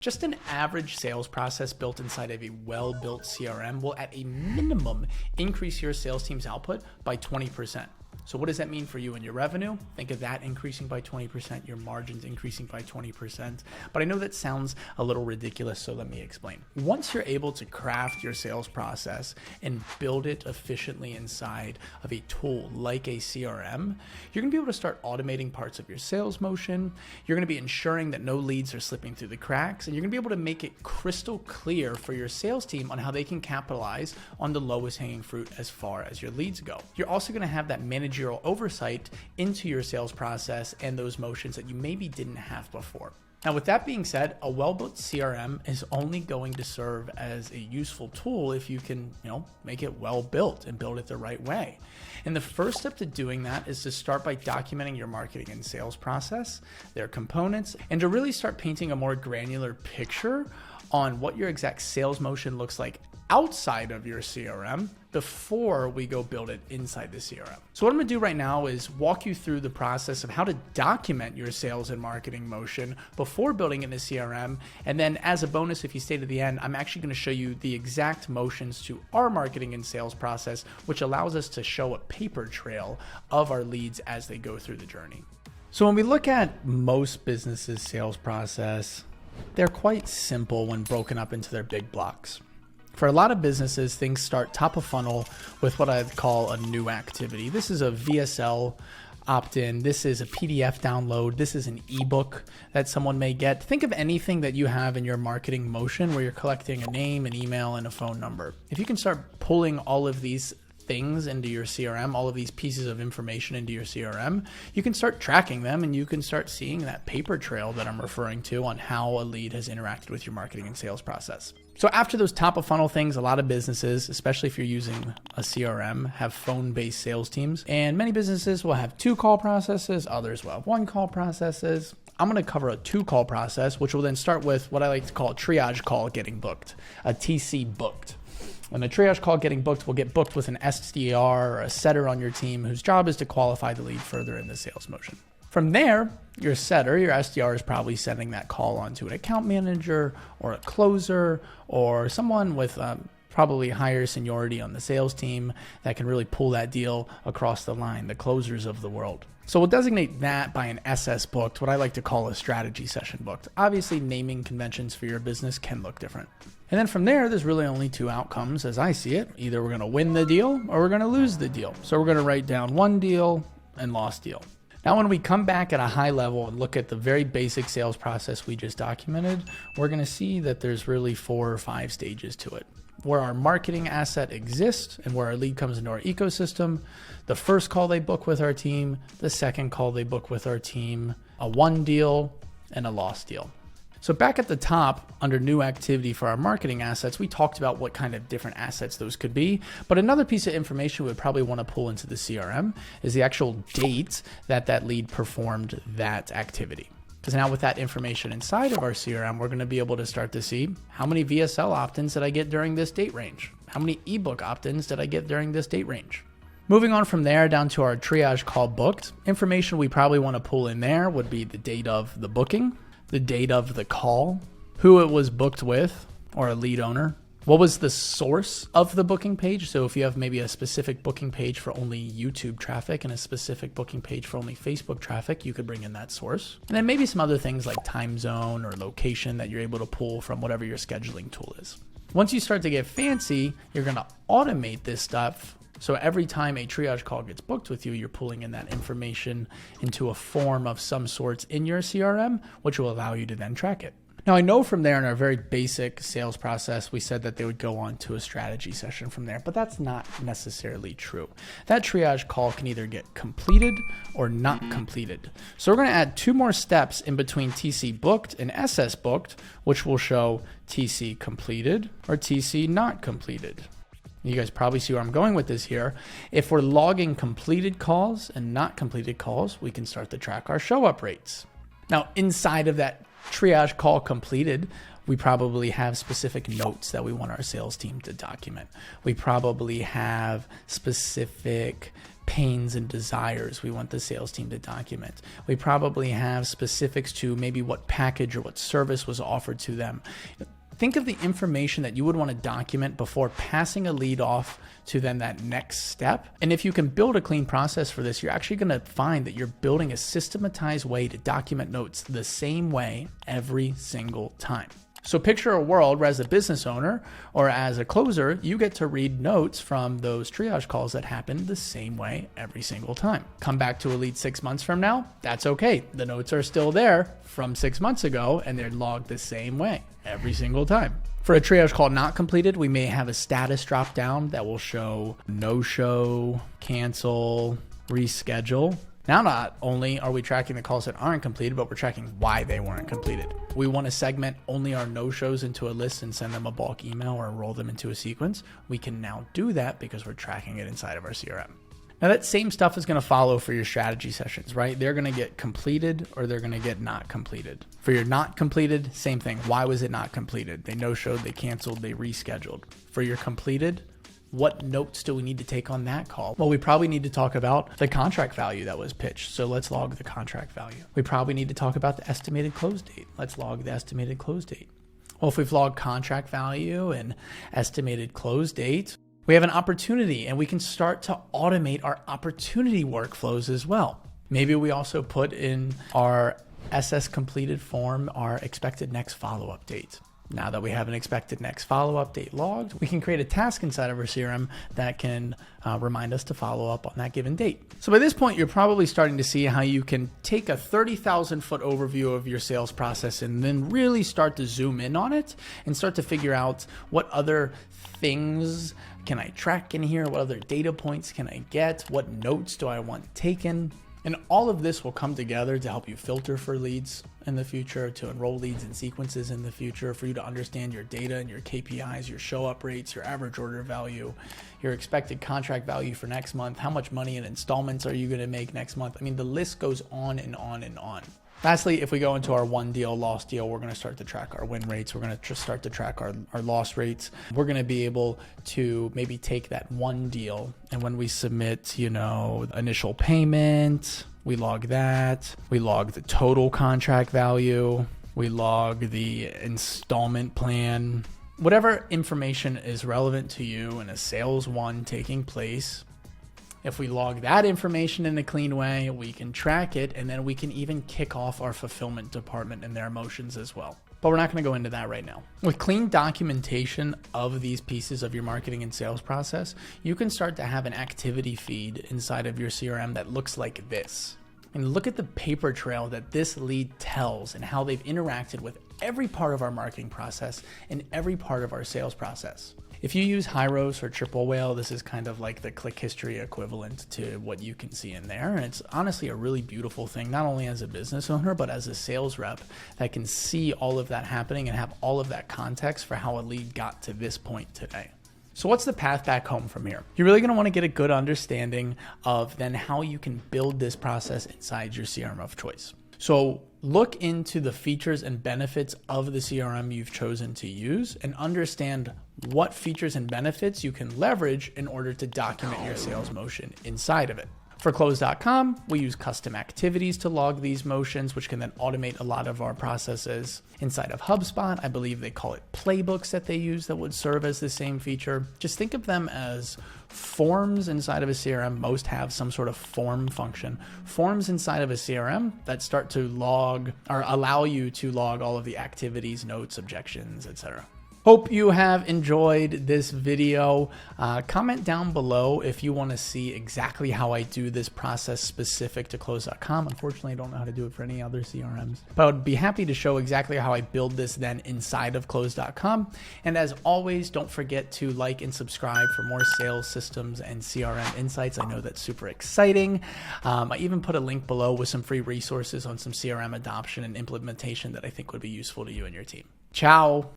Just an average sales process built inside of a well-built CRM will at a minimum increase your sales team's output by 20%. So what does that mean for you and your revenue? Think of that increasing by 20%, your margins increasing by 20%. But I know that sounds a little ridiculous, so let me explain. Once you're able to craft your sales process and build it efficiently inside of a tool like a CRM, you're gonna be able to start automating parts of your sales motion. You're gonna be ensuring that no leads are slipping through the cracks, and you're gonna be able to make it crystal clear for your sales team on how they can capitalize on the lowest hanging fruit as far as your leads go. You're also gonna have that managerial oversight into your sales process and those motions that you maybe didn't have before. Now, with that being said, a well-built CRM is only going to serve as a useful tool if you can, make it well built and build it the right way. And the first step to doing that is to start by documenting your marketing and sales process, their components, and to really start painting a more granular picture on what your exact sales motion looks like outside of your CRM before we go build it inside the CRM. So what I'm gonna do right now is walk you through the process of how to document your sales and marketing motion before building in the CRM. And then as a bonus, if you stay to the end, I'm actually gonna show you the exact motions to our marketing and sales process, which allows us to show a paper trail of our leads as they go through the journey. So when we look at most businesses' sales process, they're quite simple when broken up into their big blocks. For a lot of businesses, things start top of funnel with what I'd call a new activity. This is a VSL opt-in. This is a PDF download. This is an ebook that someone may get. Think of anything that you have in your marketing motion where you're collecting a name, an email, and a phone number. If you can start pulling all of these things into your CRM, all of these pieces of information into your CRM, you can start tracking them and you can start seeing that paper trail that I'm referring to on how a lead has interacted with your marketing and sales process. So after those top of funnel things, a lot of businesses, especially if you're using a CRM, have phone-based sales teams, and many businesses will have 2 call processes, others will have 1 call processes. I'm gonna cover a 2 call process, which will then start with what I like to call a triage call getting booked, a TC booked. When a triage call getting booked will get booked with an SDR or a setter on your team whose job is to qualify the lead further in the sales motion. From there, your setter, your SDR, is probably sending that call on to an account manager or a closer or someone with probably higher seniority on the sales team that can really pull that deal across the line, the closers of the world. So we'll designate that by an SS booked, what I like to call a strategy session booked. Obviously, naming conventions for your business can look different. And then from there's really only 2 outcomes as I see it. Either we're gonna win the deal or we're gonna lose the deal. So we're gonna write down won deal and lost deal. Now, when we come back at a high level and look at the very basic sales process we just documented, we're gonna see that there's really 4 or 5 stages to it. Where our marketing asset exists and where our lead comes into our ecosystem, the first call they book with our team, the second call they book with our team, a won deal and a lost deal. So back at the top under new activity for our marketing assets, we talked about what kind of different assets those could be. But another piece of information we would probably want to pull into the CRM is the actual date that that lead performed that activity. Because now with that information inside of our CRM, we're going to be able to start to see how many VSL opt-ins did I get during this date range? How many ebook opt-ins did I get during this date range? Moving on from there down to our triage call booked, information we probably want to pull in there would be the date of the booking, the date of the call, who it was booked with, or a lead owner. What was the source of the booking page? So if you have maybe a specific booking page for only YouTube traffic and a specific booking page for only Facebook traffic, you could bring in that source. And then maybe some other things like time zone or location that you're able to pull from whatever your scheduling tool is. Once you start to get fancy, you're gonna automate this stuff. So every time a triage call gets booked with you, you're pulling in that information into a form of some sorts in your CRM, which will allow you to then track it. Now, I know from there in our very basic sales process, we said that they would go on to a strategy session from there, but that's not necessarily true. That triage call can either get completed or not completed. So we're going to add 2 more steps in between TC booked and SS booked, which will show TC completed or TC not completed. You guys probably see where I'm going with this here. If we're logging completed calls and not completed calls, we can start to track our show up rates. Now, inside of that triage call completed, we probably have specific notes that we want our sales team to document. We probably have specific pains and desires we want the sales team to document. We probably have specifics to maybe what package or what service was offered to them. Think of the information that you would want to document before passing a lead off to then that next step. And if you can build a clean process for this, you're actually going to find that you're building a systematized way to document notes the same way every single time. So picture a world where as a business owner or as a closer, you get to read notes from those triage calls that happen the same way every single time. Come back to a lead 6 months from now, that's okay. The notes are still there from 6 months ago and they're logged the same way every single time. For a triage call not completed, we may have a status drop down that will show no-show, cancel, reschedule. Now, not only are we tracking the calls that aren't completed, but we're tracking why they weren't completed. We want to segment only our no-shows into a list and send them a bulk email or roll them into a sequence. We can now do that because we're tracking it inside of our CRM. Now, that same stuff is going to follow for your strategy sessions, right? They're going to get completed or they're going to get not completed. For your not completed, same thing. Why was it not completed? They no-showed, they canceled, they rescheduled. For your completed, what notes do we need to take on that call? Well, we probably need to talk about the contract value that was pitched. So let's log the contract value. We probably need to talk about the estimated close date. Let's log the estimated close date. Well, if we've logged contract value and estimated close date, we have an opportunity and we can start to automate our opportunity workflows as well. Maybe we also put in our SS completed form our expected next follow-up date. Now that we have an expected next follow-up date logged, we can create a task inside of our CRM that can remind us to follow up on that given date. So by this point, you're probably starting to see how you can take a 30,000 foot overview of your sales process and then really start to zoom in on it and start to figure out what other things can I track in here? What other data points can I get? What notes do I want taken? And all of this will come together to help you filter for leads in the future, to enroll leads in sequences in the future, for you to understand your data and your KPIs, your show up rates, your average order value, your expected contract value for next month, how much money in installments are you going to make next month? I mean, the list goes on and on and on. Lastly, if we go into our won deal, lost deal, we're going to start to track our win rates. We're going to start to track our loss rates. We're going to be able to maybe take that one deal and when we submit, initial payment, we log that. We log the total contract value. We log the installment plan. Whatever information is relevant to you in a sales one taking place, if we log that information in a clean way, we can track it, and then we can even kick off our fulfillment department and their motions as well. But we're not going to go into that right now. With clean documentation of these pieces of your marketing and sales process, you can start to have an activity feed inside of your CRM that looks like this. And look at the paper trail that this lead tells and how they've interacted with every part of our marketing process and every part of our sales process. If you use Hyros or Triple Whale, this is kind of like the click history equivalent to what you can see in there. And it's honestly a really beautiful thing, not only as a business owner, but as a sales rep that can see all of that happening and have all of that context for how a lead got to this point today. So what's the path back home from here? You're really going to want to get a good understanding of then how you can build this process inside your CRM of choice. So look into the features and benefits of the CRM you've chosen to use and understand what features and benefits you can leverage in order to document your sales motion inside of it. For Close.com, we use custom activities to log these motions, which can then automate a lot of our processes. Inside of HubSpot, I believe they call it playbooks that they use that would serve as the same feature. Just think of them as forms inside of a CRM. Most have some sort of form function. Forms inside of a CRM that start to log or allow you to log all of the activities, notes, objections, etc. Hope you have enjoyed this video. Comment down below if you want to see exactly how I do this process specific to Close.com. Unfortunately, I don't know how to do it for any other CRMs, but I would be happy to show exactly how I build this then inside of Close.com. And as always, don't forget to like and subscribe for more sales systems and CRM insights. I know that's super exciting. I even put a link below with some free resources on some CRM adoption and implementation that I think would be useful to you and your team. Ciao.